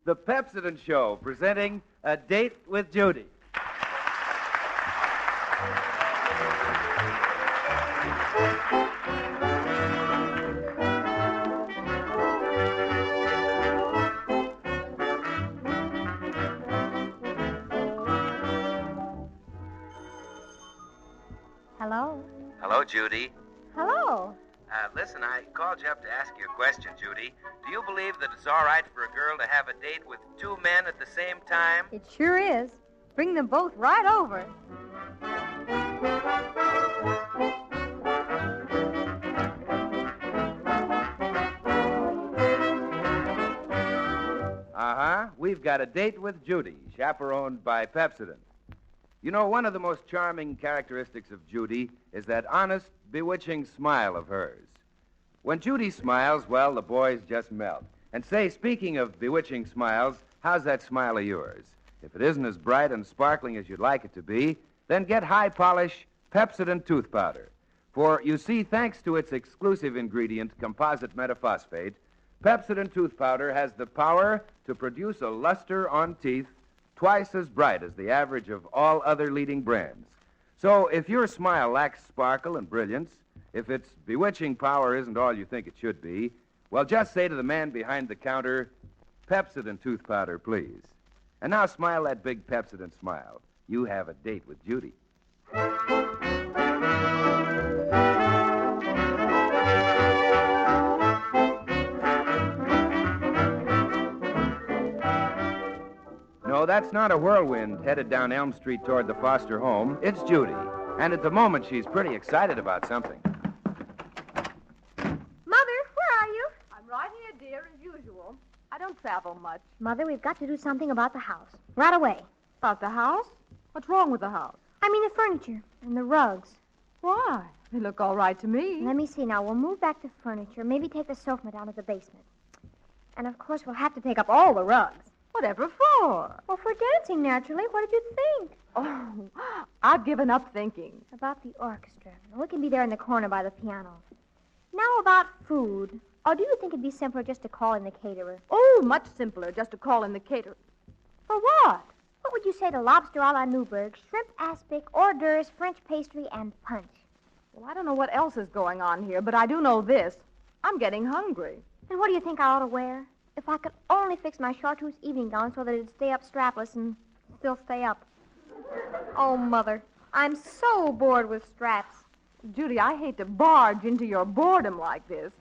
The Pepsodent Show, presenting A Date with Judy. Hello? Hello, Judy. Hello? Listen, I called you up to ask you a question, Judy. Do you believe that it's all right for a girl to have a date with two men at the same time? It sure is. Bring them both right over. We've got a date with Judy, chaperoned by Pepsodent. You know, one of the most charming characteristics of Judy is that honest, bewitching smile of hers. When Judy smiles, well, the boys just melt. And say, speaking of bewitching smiles, how's that smile of yours? If it isn't as bright and sparkling as you'd like it to be, then get high-polish Pepsodent tooth powder. For, you see, thanks to its exclusive ingredient, composite metaphosphate, Pepsodent tooth powder has the power to produce a luster on teeth twice as bright as the average of all other leading brands. So if your smile lacks sparkle and brilliance, if its bewitching power isn't all you think it should be, well, just say to the man behind the counter, Pepsodent tooth powder, please. And now smile that big Pepsodent smile. You have a date with Judy. No, that's not a whirlwind headed down Elm Street toward the Foster home. It's Judy. And at the moment, she's pretty excited about something. Mother, where are you? I'm right here, dear, as usual. I don't travel much. Mother, we've got to do something about the house. Right away. About the house? What's wrong with the house? I mean the furniture and the rugs. Why? They look all right to me. Let me see now. We'll move back the furniture, maybe take the sofa down to the basement. And, of course, we'll have to take up all the rugs. Whatever for? Well, for dancing, naturally. What did you think? Oh, I've given up thinking. About the orchestra. We can be there in the corner by the piano. Now about food. Or do you think it'd be simpler just to call in the caterer? Oh, much simpler just to call in the caterer. For what? What would you say to lobster a la Newburgh, shrimp aspic, hors d'oeuvres, French pastry, and punch? Well, I don't know what else is going on here, but I do know this. I'm getting hungry. And what do you think I ought to wear? If I could only fix my chartreuse evening gown so that it'd stay up strapless and still stay up. Oh, Mother, I'm so bored with straps. Judy, I hate to barge into your boredom like this,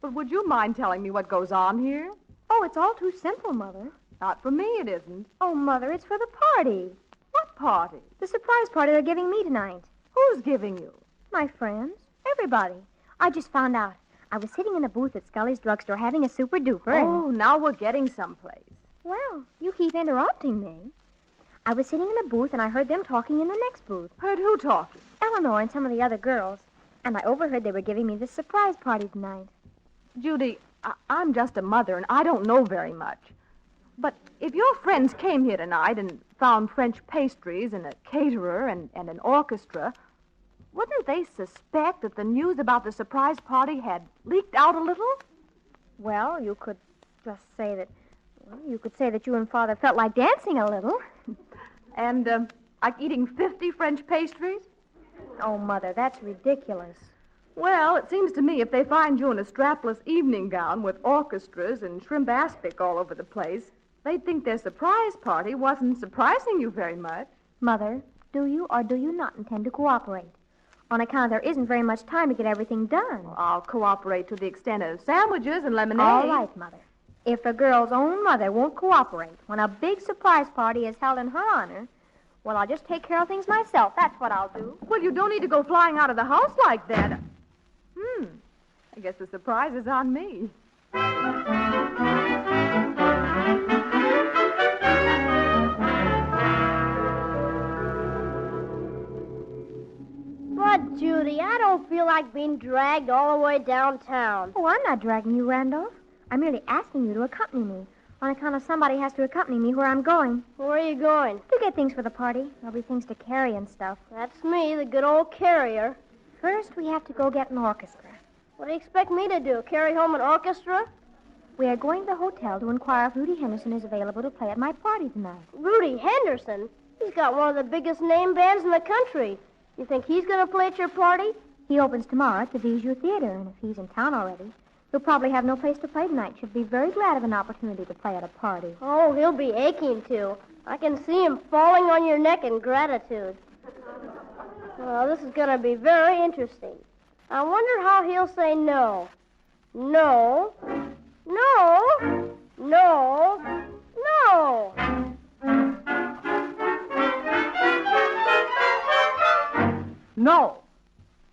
but would you mind telling me what goes on here? Oh, it's all too simple, Mother. Not for me, it isn't. Oh, Mother, it's for the party. What party? The surprise party they're giving me tonight. Who's giving you? My friends. Everybody. I just found out. I was sitting in a booth at Scully's drugstore having a super-duper. Oh, now we're getting someplace. Well, you keep interrupting me. I was sitting in a booth, and I heard them talking in the next booth. Heard who talking? Eleanor and some of the other girls. And I overheard they were giving me this surprise party tonight. Judy, I'm just a mother, and I don't know very much. But if your friends came here tonight and found French pastries and a caterer and an orchestra, wouldn't they suspect that the news about the surprise party had leaked out a little? Well, you could just say that... Well, you could say that you and Father felt like dancing a little. And, like eating 50 French pastries? Oh, Mother, that's ridiculous. Well, it seems to me if they find you in a strapless evening gown with orchestras and shrimp aspic all over the place, they'd think their surprise party wasn't surprising you very much. Mother, do you or do you not intend to cooperate? On account there isn't very much time to get everything done. Well, I'll cooperate to the extent of sandwiches and lemonade. All right, Mother. If a girl's own mother won't cooperate when a big surprise party is held in her honor, well, I'll just take care of things myself. That's what I'll do. Well, you don't need to go flying out of the house like that. I guess the surprise is on me. But, Judy, I don't feel like being dragged all the way downtown. Oh, I'm not dragging you, Randolph. I'm merely asking you to accompany me. On account of somebody has to accompany me where I'm going. Where are you going? To get things for the party. There'll be things to carry and stuff. That's me, the good old carrier. First, we have to go get an orchestra. What do you expect me to do, carry home an orchestra? We are going to the hotel to inquire if Rudy Henderson is available to play at my party tonight. Rudy Henderson? He's got one of the biggest name bands in the country. You think he's going to play at your party? He opens tomorrow at the Bijou Theater, and if he's in town already, he'll probably have no place to play tonight. Should be very glad of an opportunity to play at a party. Oh, he'll be aching to. I can see him falling on your neck in gratitude. Well, this is going to be very interesting. I wonder how he'll say no. No. No. No. No. No.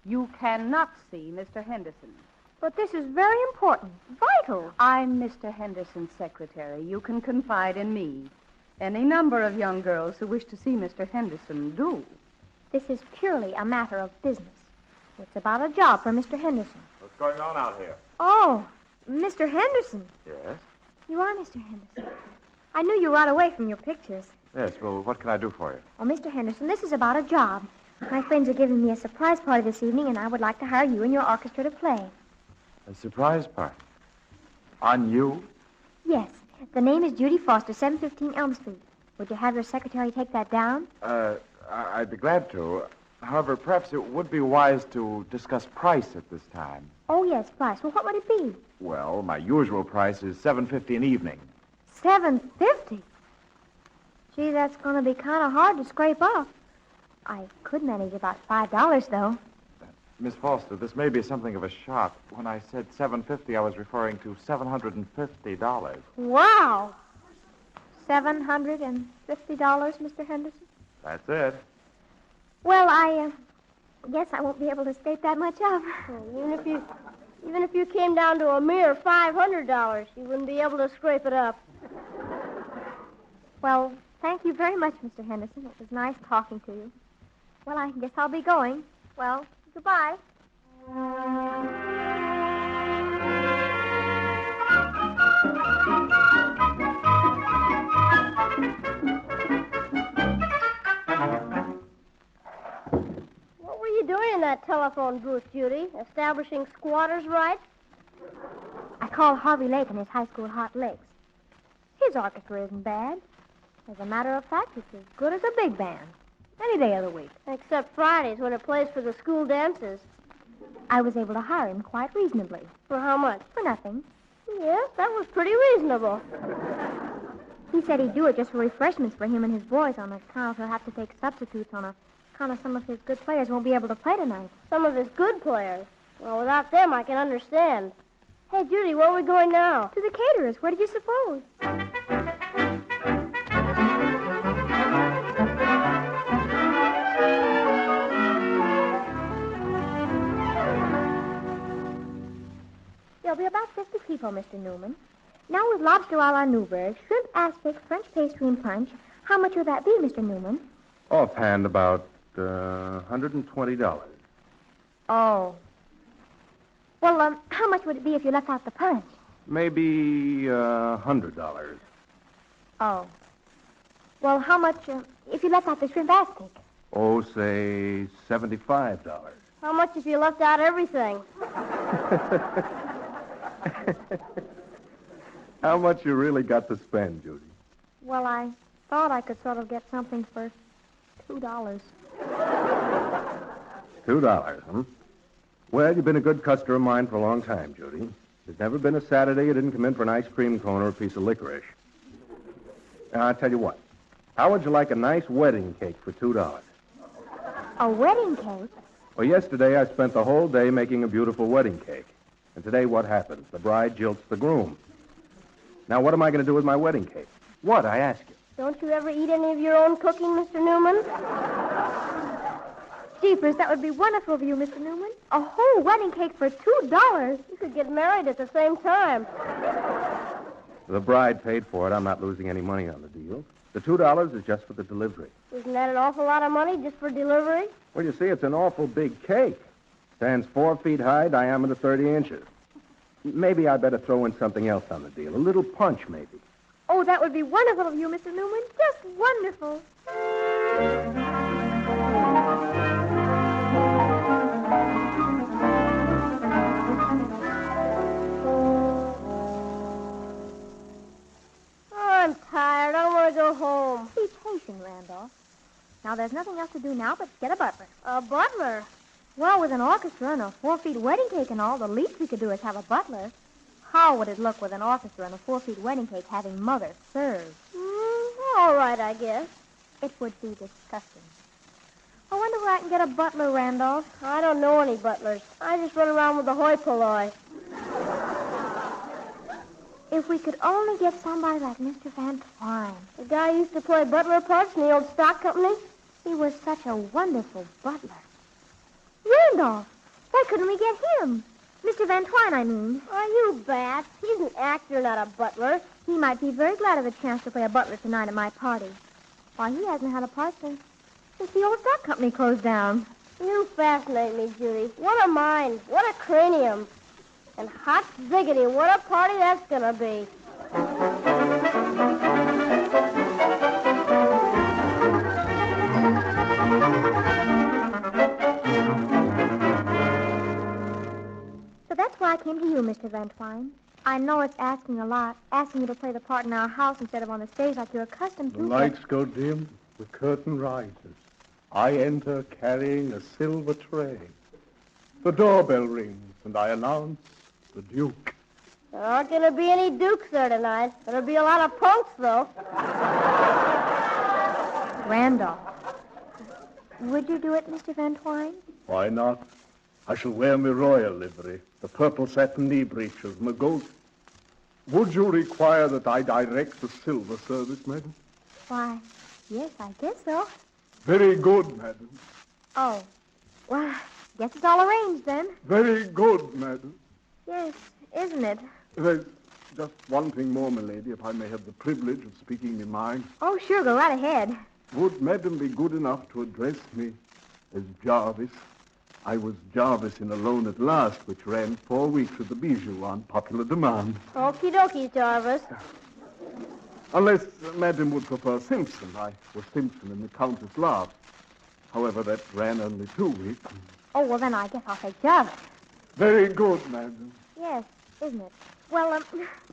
You cannot see Mr. Henderson. But this is very important. Vital. I'm Mr. Henderson's secretary. You can confide in me. Any number of young girls who wish to see Mr. Henderson do. This is purely a matter of business. It's about a job for Mr. Henderson. What's going on out here? Oh, Mr. Henderson. Yes? You are Mr. Henderson. I knew you right away from your pictures. Yes, well, what can I do for you? Oh, Mr. Henderson, this is about a job. My friends are giving me a surprise party this evening, and I would like to hire you and your orchestra to play. A surprise party? On you? Yes. The name is Judy Foster, 715 Elm Street. Would you have your secretary take that down? I'd be glad to. However, perhaps it would be wise to discuss price at this time. Oh, yes, price. Well, what would it be? Well, my usual price is $7.50 an evening. $7.50? Gee, that's going to be kind of hard to scrape up. I could manage about $5, though. Miss Foster, this may be something of a shock. When I said $7.50, I was referring to $750. Wow. $750, Mr. Henderson? That's it. Well, I guess I won't be able to scrape that much up. Even if you came down to a mere $500, you wouldn't be able to scrape it up. Well, thank you very much, Mr. Henderson. It was nice talking to you. Well, I guess I'll be going. Well, goodbye. What were you doing in that telephone booth, Judy? Establishing squatters' rights? I called Harvey Lake and his high school Hot Licks. His orchestra isn't bad. As a matter of fact, it's as good as a big band. Any day of the week. Except Fridays when it plays for the school dances. I was able to hire him quite reasonably. For how much? For nothing. Yes, that was pretty reasonable. He said he'd do it just for refreshments for him and his boys on account he'll have to take substitutes on account of some of his good players won't be able to play tonight. Some of his good players. Well, without them, I can understand. Hey, Judy, where are we going now? To the caterers. Where did you suppose? There'll be about 50 people, Mr. Newman. Now with lobster a la Newburgh, shrimp aspic, French pastry and punch, how much will that be, Mr. Newman? Offhand, about $120. Oh. Well, how much would it be if you left out the punch? Maybe $100. Oh. Well, how much if you left out the shrimp aspic? Oh, say $75. How much if you left out everything? How much you really got to spend, Judy? Well, I thought I could sort of get something for $2. $2, huh? Well, you've been a good customer of mine for a long time, Judy. There's never been a Saturday you didn't come in for an ice cream cone or a piece of licorice. Now, I'll tell you what. How would you like a nice wedding cake for $2? A wedding cake? Well, yesterday I spent the whole day making a beautiful wedding cake. And today what happens? The bride jilts the groom. Now, what am I going to do with my wedding cake? What, I ask you? Don't you ever eat any of your own cooking, Mr. Newman? Jeepers, that would be wonderful of you, Mr. Newman. A whole wedding cake for $2. You could get married at the same time. The bride paid for it. I'm not losing any money on the deal. The $2 is just for the delivery. Isn't that an awful lot of money just for delivery? Well, you see, it's an awful big cake. Stands 4 feet high, diameter 30 inches. Maybe I better throw in something else on the deal. A little punch, maybe. Oh, that would be wonderful of you, Mr. Newman. Just wonderful. Now, there's nothing else to do now but get a butler. A butler? Well, with an orchestra and a 4-feet wedding cake and all, the least we could do is have a butler. How would it look with an orchestra and a 4-feet wedding cake having Mother serve? All right, I guess. It would be disgusting. I wonder where I can get a butler, Randolph. I don't know any butlers. I just run around with the hoi polloi. If we could only get somebody like Mr. Van Twine. The guy who used to play butler parts in the old stock company? He was such a wonderful butler. Randolph! Why couldn't we get him? Mr. Van Twine, I mean. Are you bad? He's an actor, not a butler. He might be very glad of the chance to play a butler tonight at my party. Why, he hasn't had a part since the old stock company closed down. You fascinate me, Judy. What a mind. What a cranium. And hot diggity, what a party that's going to be. So that's why I came to you, Mr. Van Twine. I know it's asking a lot, asking you to play the part in our house instead of on the stage like you're accustomed to. The lights go dim, the curtain rises. I enter carrying a silver tray. The doorbell rings, and I announce the Duke. There aren't going to be any dukes there tonight. There'll be a lot of punks, though. Randolph. Would you do it, Mr. Van Twine? Why not? I shall wear my royal livery, the purple satin knee breeches and the gold. Would you require that I direct the silver service, madam? Why, yes, I guess so. Very good, madam. Oh, well, guess it's all arranged then. Very good, madam. Yes, isn't it? There's just one thing more, my lady, if I may have the privilege of speaking my mind. Oh, sure, go right ahead. Would madam be good enough to address me as Jarvis? I was Jarvis in Alone at Last, which ran 4 weeks at the Bijou on popular demand. Okie dokie, Jarvis. Unless madam would prefer Simpson. I was Simpson in The Countess Laughs. However, that ran only 2 weeks. Oh, well, then I guess I'll take Jarvis. Very good, madam. Yes, isn't it? Well,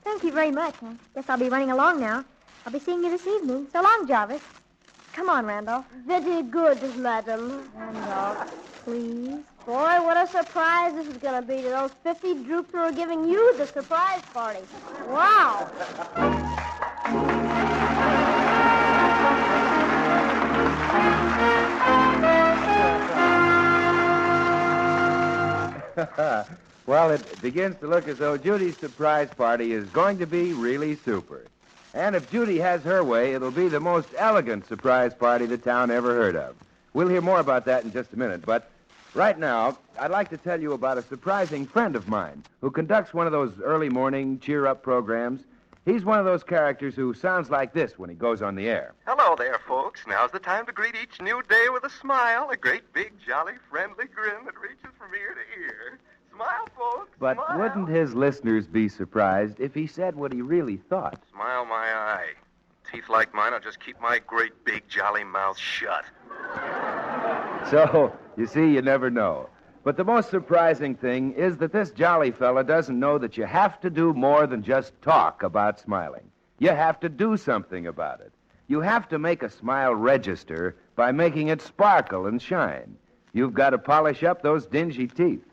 thank you very much. I guess I'll be running along now. I'll be seeing you this evening. So long, Jarvis. Come on, Randolph. Very good, madam. Randolph, please. Boy, what a surprise this is going to be to those 50 droops who are giving you the surprise party. Wow. Well, it begins to look as though Judy's surprise party is going to be really super. And if Judy has her way, it'll be the most elegant surprise party the town ever heard of. We'll hear more about that in just a minute, but right now, I'd like to tell you about a surprising friend of mine who conducts one of those early morning cheer-up programs. He's one of those characters who sounds like this when he goes on the air. Hello there, folks. Now's the time to greet each new day with a smile, a great big, jolly, friendly grin that reaches from ear to ear. Smile, folks. But smile. wouldn't his listeners be surprised if he said what he really thought? Smile my eye. Teeth like mine, I'll just keep my great, big, jolly mouth shut. So, you see, you never know. But the most surprising thing is that this jolly fella doesn't know that you have to do more than just talk about smiling. You have to do something about it. You have to make a smile register by making it sparkle and shine. You've got to polish up those dingy teeth.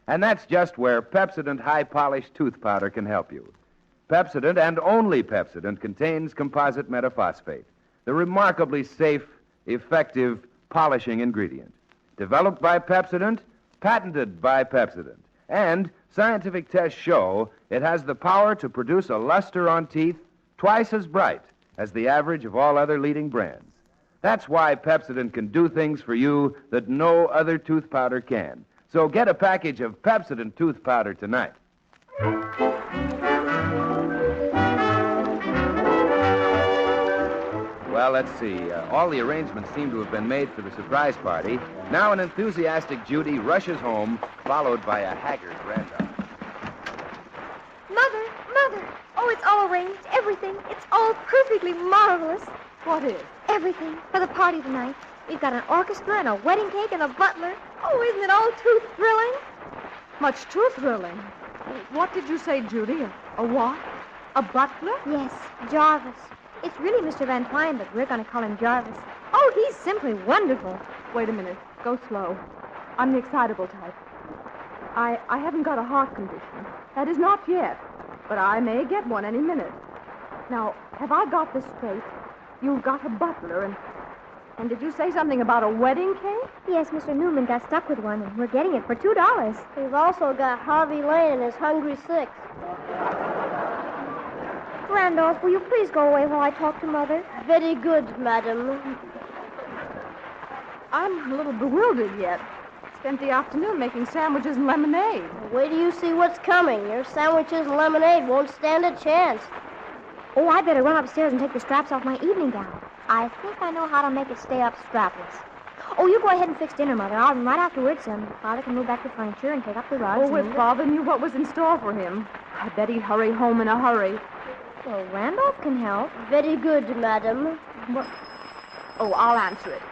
And that's just where Pepsodent High Polish Tooth Powder can help you. Pepsodent, and only Pepsodent, contains composite metaphosphate, the remarkably safe, effective polishing ingredient. Developed by Pepsodent, patented by Pepsodent. And scientific tests show it has the power to produce a luster on teeth twice as bright as the average of all other leading brands. That's why Pepsodent can do things for you that no other tooth powder can. So get a package of Pepsodent tooth powder tonight. Well, let's see. All the arrangements seem to have been made for the surprise party. Now an enthusiastic Judy rushes home, followed by a haggard Randolph. Mother. Oh, it's all arranged. Everything. It's all perfectly marvelous. What is? Everything for the party tonight. We've got an orchestra and a wedding cake and a butler. Oh, isn't it all too thrilling? Much too thrilling. What did you say, Judy? A what? A butler? Yes, Jarvis. It's really Mr. Van Twine, but we're going to call him Jarvis. Oh, Oh, he's simply wonderful. Wait a minute. Go slow. I'm the excitable type. I haven't got a heart condition. That is not yet. But I may get one any minute. Now, have I got this straight? You've got a butler, and did you say something about a wedding cake? Yes, Mr. Newman got stuck with one, and we're getting it for $2. We've also got Harvey Lane and his Hungry Six. Randolph, will you please go away while I talk to Mother? Very good, madam. I'm a little bewildered yet. Spent the afternoon making sandwiches and lemonade. Wait till you see what's coming. Your sandwiches and lemonade won't stand a chance. Oh, I better run upstairs and take the straps off my evening gown. I think I know how to make it stay up strapless. Oh, you go ahead and fix dinner, Mother. I'll right afterwards, Father can move back the furniture and take up the rugs. Oh, if Father knew what was in store for him, I bet he'd hurry home in a hurry. Well, Randolph can help. Very good, madam. What? Oh, I'll answer it.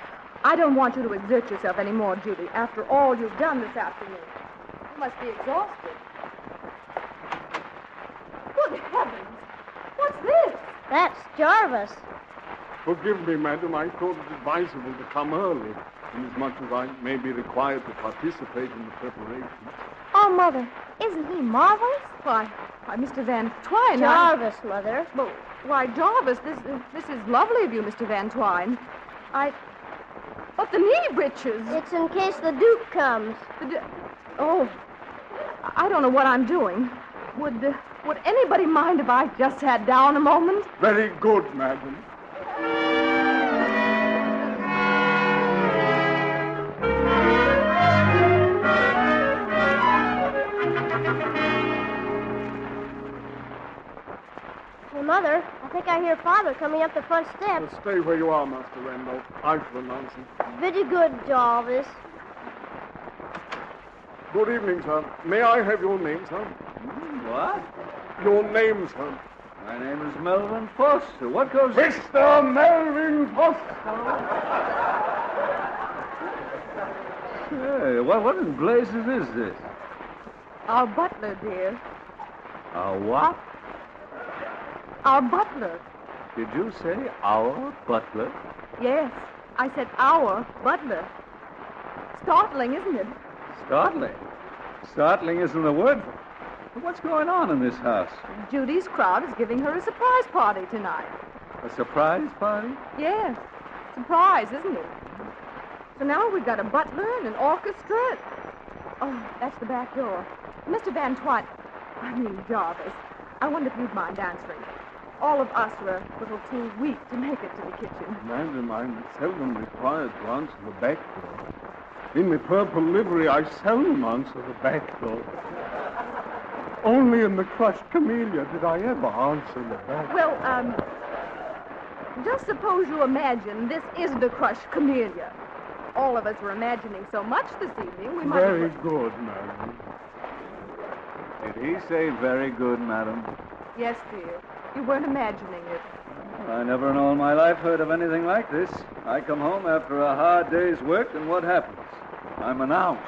I don't want you to exert yourself anymore, Judy, after all you've done this afternoon. You must be exhausted. Good heavens! What's this? That's Jarvis. Forgive me, madam. I thought it advisable to come early, inasmuch as I may be required to participate in the preparations. Oh, Mother, isn't he marvelous? Why, Mr. Van Twine. Jarvis, Mother. Well, why, Jarvis, this is lovely of you, Mr. Van Twine. But the knee breeches. It's in case the Duke comes. Oh, I don't know what I'm doing. Would anybody mind if I just sat down a moment? Very good, madam. Hey, Mother, I think I hear Father coming up the front steps. Well, stay where you are, Master Randolph. I shall announce him. Very good, Jarvis. Good evening, sir. May I have your name, sir? What? Your name, sir. My name is Melvin Foster. What goes... Mr. Melvin Foster. Hey, what in blazes is this? Our butler, dear. Our what? Our butler. Did you say our butler? Yes, I said our butler. Startling, isn't it? Startling? Startling isn't the word. What's going on in this house? Judy's crowd is giving her a surprise party tonight. A surprise party? Yes. Surprise, isn't it? So now we've got a butler and an orchestra. Oh, that's the back door. Mr. Van Twine, Jarvis, I wonder if you'd mind answering. All of us are a little too weak to make it to the kitchen. Madam, I'm seldom required to answer the back door. In the purple livery, I seldom answer the back door. Only in the crushed camellia did I ever answer the back. Well, just suppose you imagine this is the crushed camellia. All of us are imagining so much this evening, we might... Very good, madam. Did he say very good, madam? Yes, dear. You weren't imagining it. I never in all my life heard of anything like this. I come home after a hard day's work, and what happens? I'm announced.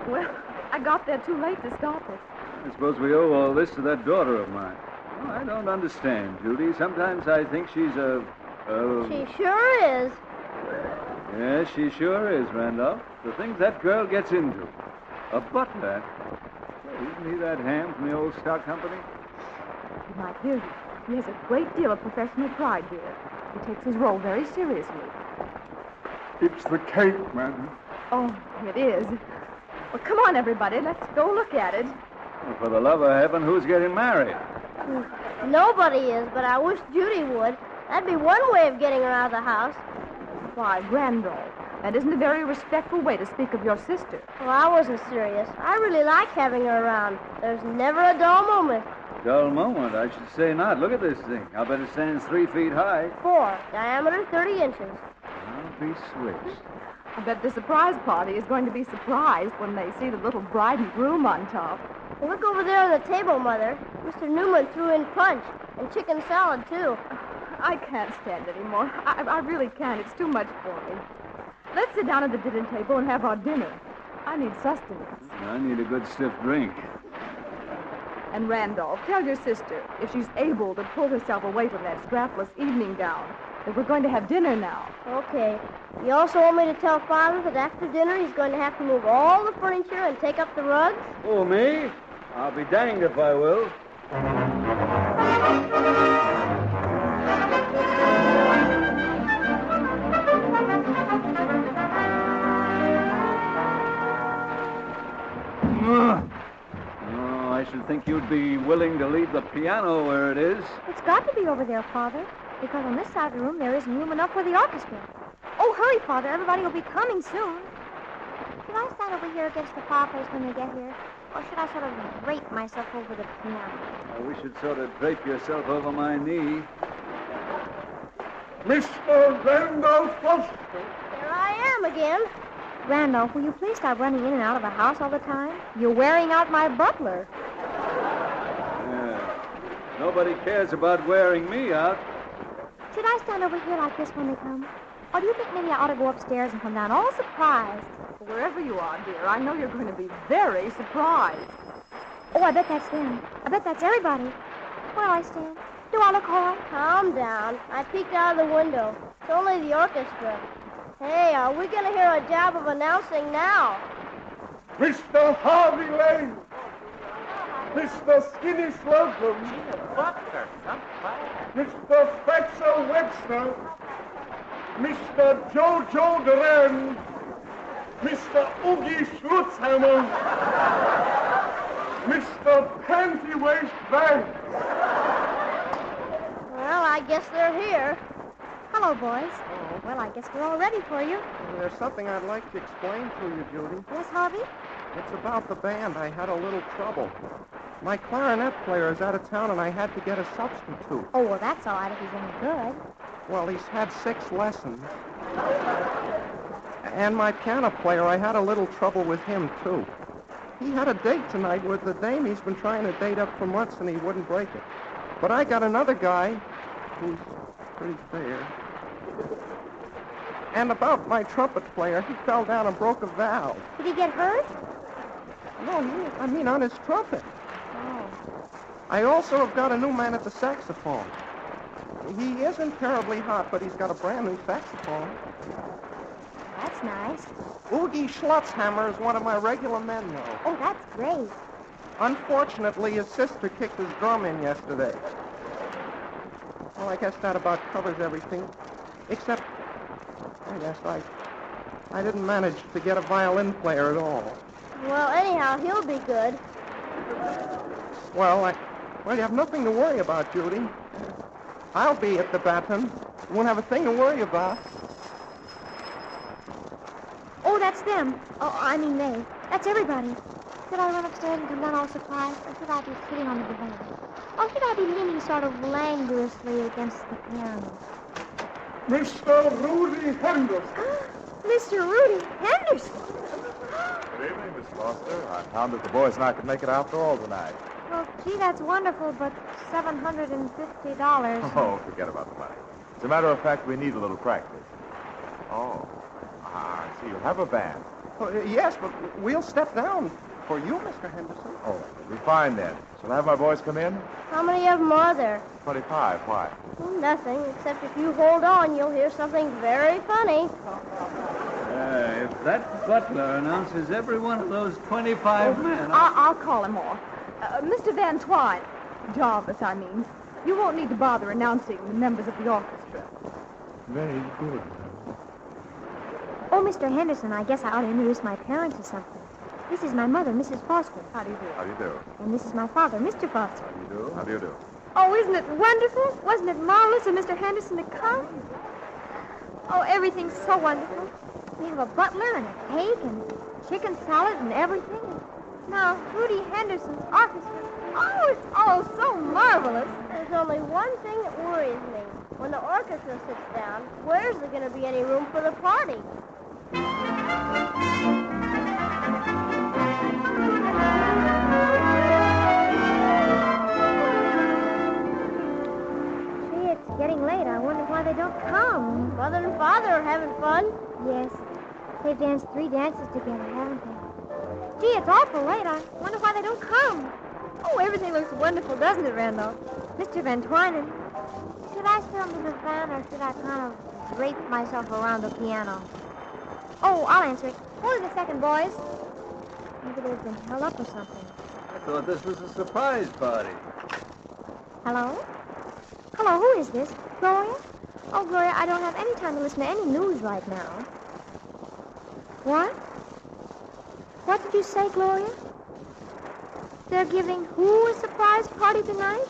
Well, I got there too late to stop it. I suppose we owe all this to that daughter of mine. Well, I don't understand, Judy. Sometimes I think she's She sure is. Yes, she sure is, Randolph. The things that girl gets into. A butler. Isn't he that ham from the old stock company? You might hear him. He has a great deal of professional pride, dear. He takes his role very seriously. It's the cake, madam. Oh, it is. Well, come on, everybody. Let's go look at it. Well, for the love of heaven, who's getting married? Nobody is, but I wish Judy would. That'd be one way of getting her out of the house. Why, Randolph, that isn't a very respectful way to speak of your sister. Well, I wasn't serious. I really like having her around. There's never a dull moment. Dull moment? I should say not. Look at this thing. I'll bet it stands 3 feet high. 4, diameter 30 inches. I'll be switched. I bet the surprise party is going to be surprised when they see the little bride and groom on top. Well, look over there on the table, Mother. Mr. Newman threw in punch and chicken salad, too. I can't stand anymore. I really can't. It's too much for me. Let's sit down at the dinner table and have our dinner. I need sustenance. I need a good stiff drink. And Randolph, tell your sister if she's able to pull herself away from that strapless evening gown, that we're going to have dinner now. Okay. You also want me to tell Father that after dinner he's going to have to move all the furniture and take up the rugs? Oh, me? I'll be danged if I will. I should think you'd be willing to leave the piano where it is. It's got to be over there, Father, because on this side of the room there isn't room enough for the orchestra. Oh, hurry, Father. Everybody will be coming soon. Should I stand over here against the fireplace when they get here? Or should I sort of drape myself over the piano? I wish you'd sort of drape yourself over my knee. Mr. Randolph Foster. There I am again. Randolph, will you please stop running in and out of the house all the time? You're wearing out my butler. Yeah. Nobody cares about wearing me out. Should I stand over here like this when they come? Or do you think maybe I ought to go upstairs and come down all surprised? Wherever you are, dear, I know you're going to be very surprised. Oh, I bet that's them. I bet that's everybody. Where'll I stand? Do I look all right? Calm down. I peeked out of the window. It's only the orchestra. Hey, are we going to hear a job of announcing now? Mr. Harvey Lane. Mr. Skinny Slocum. Butler, Mr. Fetzer Webster. Mr. Jojo Duran. Mr. Oogie Schlutzhammer. Mr. Pantywaist Banks. Well, I guess they're here. Hello, boys. Oh, well, I guess we're all ready for you. There's something I'd like to explain to you, Judy. Yes, Harvey? It's about the band. I had a little trouble. My clarinet player is out of town, and I had to get a substitute. Oh, well, that's all right if he's any good. Well, he's had 6 lessons. And my piano player, I had a little trouble with him, too. He had a date tonight with the dame he's been trying to date up for months, and he wouldn't break it. But I got another guy who's pretty fair. And about my trumpet player, he fell down and broke a valve. Did he get hurt? No, on his trumpet. Oh. I also have got a new man at the saxophone. He isn't terribly hot, but he's got a brand new saxophone. That's nice. Oogie Schlutzhammer is one of my regular men, though. Oh, that's great. Unfortunately, his sister kicked his drum in yesterday. Well, I guess that about covers everything. Except, I guess I didn't manage to get a violin player at all. Well, anyhow, he'll be good. Well, you have nothing to worry about, Judy. I'll be at the baton. You won't have a thing to worry about. Oh, that's them. Oh, I mean they. That's everybody. Should I run upstairs and come down all surprised, or should I be sitting on the divan? Or should I be leaning sort of languorously against the piano? Mr. Rudy Henderson. Mr. Rudy Henderson? Good evening, Miss Foster. I found that the boys and I could make it after all tonight. Well, gee, that's wonderful, but $750. Oh, forget about the money. As a matter of fact, we need a little practice. Oh. I see. You have a band. Oh, yes, but we'll step down for you, Mr. Henderson. Oh, it'll be fine then. Shall I have my boys come in? How many of them are there? 25. Why? Well, nothing, except if you hold on, you'll hear something very funny. If that butler announces every one of those 25 men... I'll call him off. Mr. Van Twine, Jarvis, I mean, you won't need to bother announcing the members of the orchestra. Very good. Oh, Mr. Henderson, I guess I ought to introduce my parents or something. This is my mother, Mrs. Foster. How do you do? How do you do? And this is my father, Mr. Foster. How do you do? How do you do? Oh, isn't it wonderful? Wasn't it marvelous of Mr. Henderson to come? Oh, everything's so wonderful. We have a butler and a cake and chicken salad and everything. Now, Rudy Henderson's orchestra. Oh, it's all so marvelous. There's only one thing that worries me. When the orchestra sits down, where's there going to be any room for the party? Gee, it's getting late. I wonder why they don't come. Mother and Father are having fun. Yes. They've danced 3 dances together, haven't they? Gee, it's awful late. I wonder why they don't come. Oh, everything looks wonderful, doesn't it, Randolph? Mr. Van Twinen. Should Should I sit on the divan or should I kind of drape myself around the piano? Oh, I'll answer it. Hold it a second, boys. Maybe they've been held up or something. I thought this was a surprise party. Hello? Hello, who is this? Gloria? Oh, Gloria, I don't have any time to listen to any news right now. What? What did you say, Gloria? They're giving who a surprise party tonight?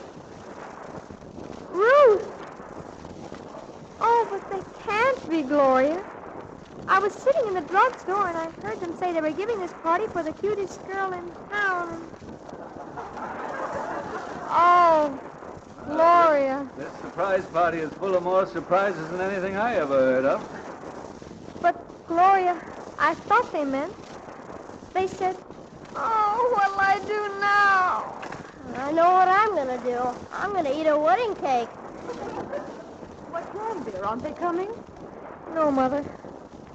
Ruth! Oh, but they can't be, Gloria. I was sitting in the drugstore and I heard them say they were giving this party for the cutest girl in town. And... Oh, Gloria. This surprise party is full of more surprises than anything I ever heard of. But, Gloria, I thought they meant. They said, oh, what'll I do now? I know what I'm going to do. I'm going to eat a wedding cake. What's wrong, dear? Aren't they coming? No, Mother.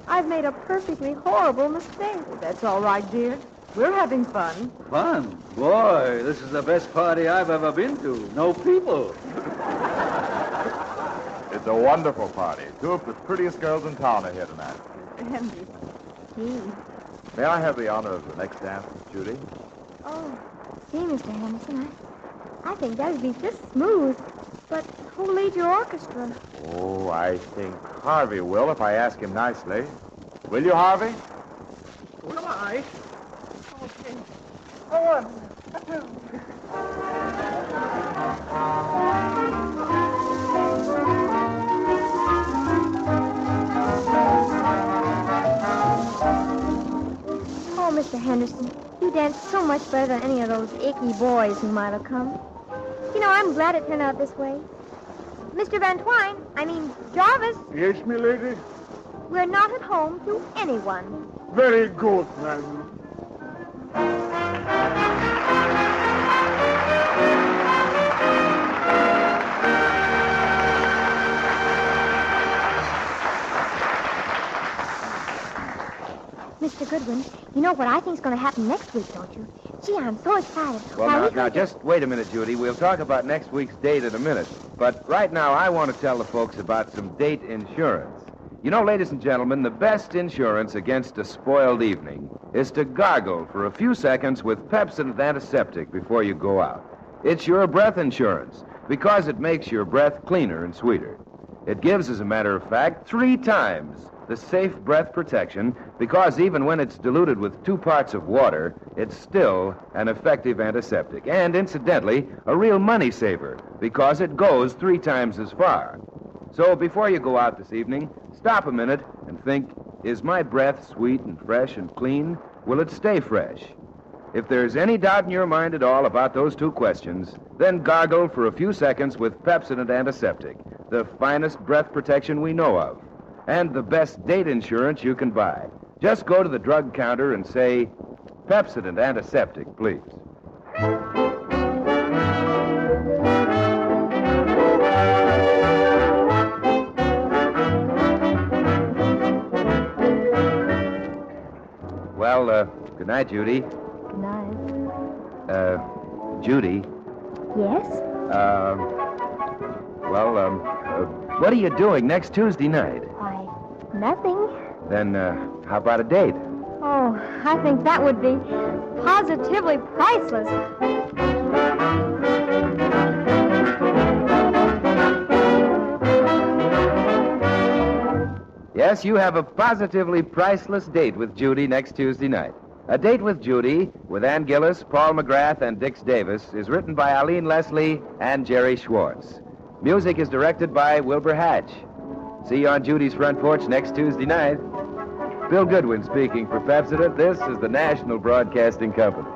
I've made a perfectly horrible mistake. Oh, that's all right, dear. We're having fun. Fun? Boy, this is the best party I've ever been to. No people. It's a wonderful party. Two of the prettiest girls in town are here tonight. Henry. Gee. May I have the honor of the next dance, Miss Judy? Oh, gee, Mr. Henderson, I think that would be just smooth. But who'll lead your orchestra? Oh, I think Harvey will if I ask him nicely. Will you, Harvey? Will I? Okay. Go on. Oh, Mr. Henderson, you dance so much better than any of those icky boys who might have come. You know, I'm glad it turned out this way. Mr. Van Twine, Jarvis, Yes, milady? we're not at home to anyone. Very good, ma'am. Mr. Goodwin, you know what I think's going to happen next week, don't you? Gee, I'm so excited. Well, now, just wait a minute, Judy. We'll talk about next week's date in a minute. But right now, I want to tell the folks about some date insurance. You know, ladies and gentlemen, the best insurance against a spoiled evening is to gargle for a few seconds with Pepsodent Antiseptic before you go out. It's your breath insurance because it makes your breath cleaner and sweeter. It gives, as a matter of fact, 3 times the safe breath protection because even when it's diluted with 2 parts of water, it's still an effective antiseptic. And incidentally, a real money saver because it goes 3 times as far. So before you go out this evening, stop a minute and think, is my breath sweet and fresh and clean? Will it stay fresh? If there's any doubt in your mind at all about those 2 questions, then gargle for a few seconds with Pepsodent Antiseptic, the finest breath protection we know of, and the best date insurance you can buy. Just go to the drug counter and say, Pepsodent Antiseptic, please. Well, good night, Judy. Good night. Judy. Yes? What are you doing next Tuesday night? Why, nothing. Then, how about a date? Oh, I think that would be positively priceless. Yes, you have a positively priceless date with Judy next Tuesday night. A Date with Judy, with Ann Gillis, Paul McGrath, and Dix Davis, is written by Eileen Leslie and Jerry Schwartz. Music is directed by Wilbur Hatch. See you on Judy's front porch next Tuesday night. Bill Goodwin speaking for Pepsodent. This is the National Broadcasting Company.